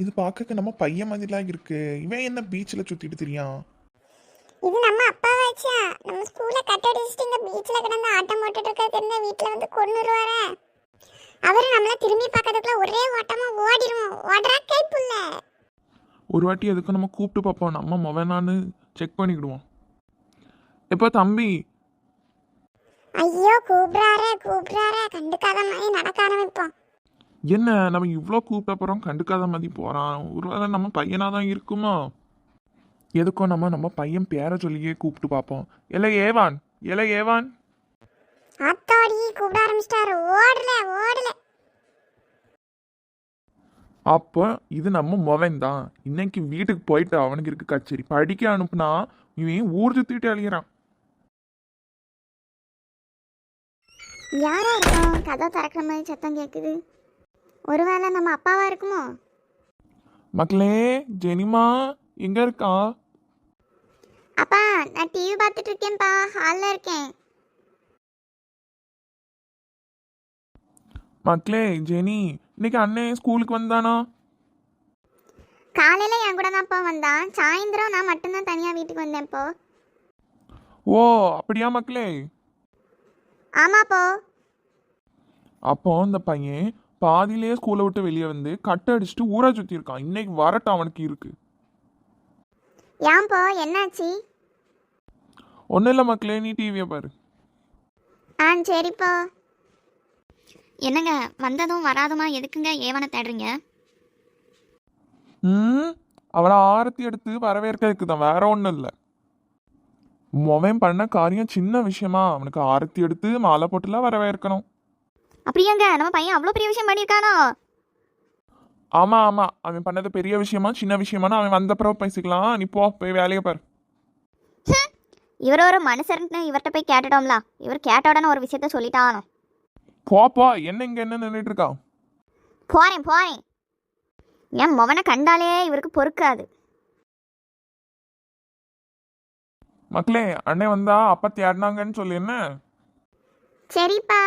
இது பார்க்க நம்ம பையன் மாதிரிலாம் இருக்கு. இவன் என்ன பீச்சில் சுத்திட்டு திரியான்? இது நம்ம அப்பாவாச்சா? நம்ம ஸ்கூல்ல கட் அடிச்சுட்டு இங்க பீச்ல கிடந்து ஆட்டம் போட்டுட்டு இருக்கிறது தெரிஞ்ச வீட்டுல வந்து கொன்னுருவாரே. அவரு நம்மள திரும்பி பார்க்கறதுக்குள்ள ஒரே ஓட்டமா ஓடிடுவோம். ஓடுறா கைப்புள்ள. ஒரு வாட்டி எதுக்கு நம்ம கூப்பிட்டு பார்ப்போம், நம்ம மவனான்னு செக் பண்ணிக்கிடுவோம். எப்போ தம்பி? ஐயோ கூப்பிடாரே கண்டுக்காத மாதிரி நடக்க ஆரம்பிப்போம். என்ன நம்ம இவ்வளோ கூப்பிட்ட போகிறோம், கண்டுக்காத மாதிரி போகிறான். ஒருவேளை நம்ம பையனாக தான் இருக்குமோ? எதுக்கும் நம்ம பையன் பேரை சொல்லியே கூப்பிட்டு பார்ப்போம். எலை ஏவான், எலை ஏவான். அத்தாடி கூப்பிட ஆரம்பிச்சிட்டாரு. ஓடல. அப்போ இது நம்ம மொவன் தான். இன்னைக்கு வீட்டுக்கு போயிட்டு அவனுக்கு இருக்கு கச்சேரி. படிக்க அனுப்புனா இவன் ஊர் சுத்திட்டு அழிகிறான். யாரா இருக்கும்? கதை திறக்கிற மாதிரி சத்தம் கேட்குது. ஒருவேளை நம்ம அப்பாவா இருக்குமோ? மக்களே, ஜெனிமா எங்க இருக்கா? அப்பா நான் டிவி பார்த்துட்டு இருக்கேன்ப்பா, ஹாலில் இருக்கேன். மக்களே, ஜெனி இன்னைக்கு அண்ணன் ஸ்கூலுக்கு வந்தானா? காலையில என் கூட தான்ப்பா வந்தான். சாயந்தரம் நான் மட்டும்தான் தனியாக வீட்டுக்கு வந்தேன் இப்போ. ஓ அப்படியா மக்களே? ஆமாப்போ. அப்போ இந்த பையன் பாதியிலேயே ஸ்கூலை விட்டு வெளியே வந்து கட்டை அடிச்சுட்டு ஊரை சுற்றி இருக்கான். இன்னைக்கு வரட்டும் அவனுக்கு இருக்கு. ஏன்போ என்னாச்சு? ஒன்றும் இல்லை மக்களே, நீ டிவியை பாரு. சரிப்பா. என்னங்க வந்ததும் வராதுமா எதுக்குங்க ஏவனை தேடுறீங்க? அவனை ஆரத்தி எடுத்து வரவேற்கிறதுக்கு தான், வேற ஒன்றும் இல்லை. மொவன் பண்ண காரியம் சின்ன விஷயமா அவனுக்கு ஆரத்தி எடுத்து மாலை போட்டுலாம் வரவேற்கணும். அப்படியாங்க? நம்ம பையன் அவ்வளோ பெரிய விஷயம் பண்ணியிருக்கானோ? ஆமாம் அவன் பண்ணது பெரிய விஷயமா சின்ன விஷயமானு அவன் வந்தப்புறம் பேசிக்கலாம். நீ போய் வேலையை பாரு. இவர் ஒரு மனுஷர்னு இவர்கிட்ட போய் கேட்டுட்டோம்ல. இவர் கேட்ட உடனே ஒரு விஷயத்த சொல்லிட்டானோ. போ என்ன இங்கே என்ன நின்றுட்டு இருக்கா? போறேன். என் மவனை கண்டாலே இவருக்கு பொறுக்காது. மக்களே, அண்ணே வந்தா அப்பா தேடினாங்கன்னு சொல்லி என்ன? சரிப்பா.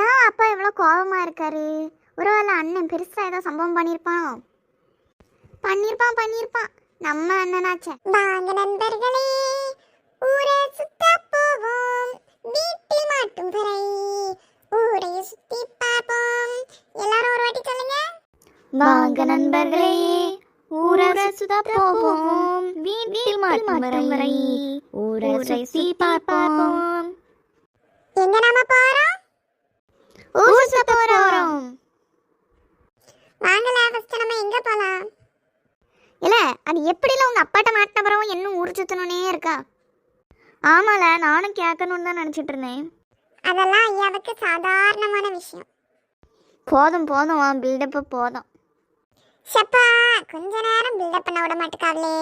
ஏன் அப்பா இவ்வளோ கோபமா இருக்காரு? ஒருவேளை அண்ணன் பெருசா ஏதோ சம்பவம் பண்ணியிருப்பான். நம்ம அண்ணனாச்சே. வாங்க நண்பர்களே, ஊரை சுத்த போவோம், வீட்டில் மாட்டும் வரை ஊரை சுத்தி பார்ப்போம். எல்லாரும் ஒரு வாட்டி சொல்லுங்க. வாங்க நண்பர்களே, ஊரை சுத்த போவோம், வீட்டில் மாட்டும் வரை ஊரை சுத்தி பார்ப்போம். எங்க நாம போறோம்? ஊர் சுத்த போறோம். வாங்கல, ஃபர்ஸ்ட் நம்ம எங்க போலாம்? இல்ல அது எப்படில உங்க அப்பாட்ட மாட்டின பிறகு இன்னும் ஊர் சுத்தணுன்னே இருக்கா? ஆமால, நானும் கேட்கணும்னு தான் நினச்சிட்டு இருந்தேன். அதெல்லாம் ஐயாவுக்கு சாதாரணமான விஷயம். போதும் பில்டப்பு போதும். ஷப்பா கொஞ்ச நேரம் பில்டப் பண்ண விட மாட்டேக்காவலே.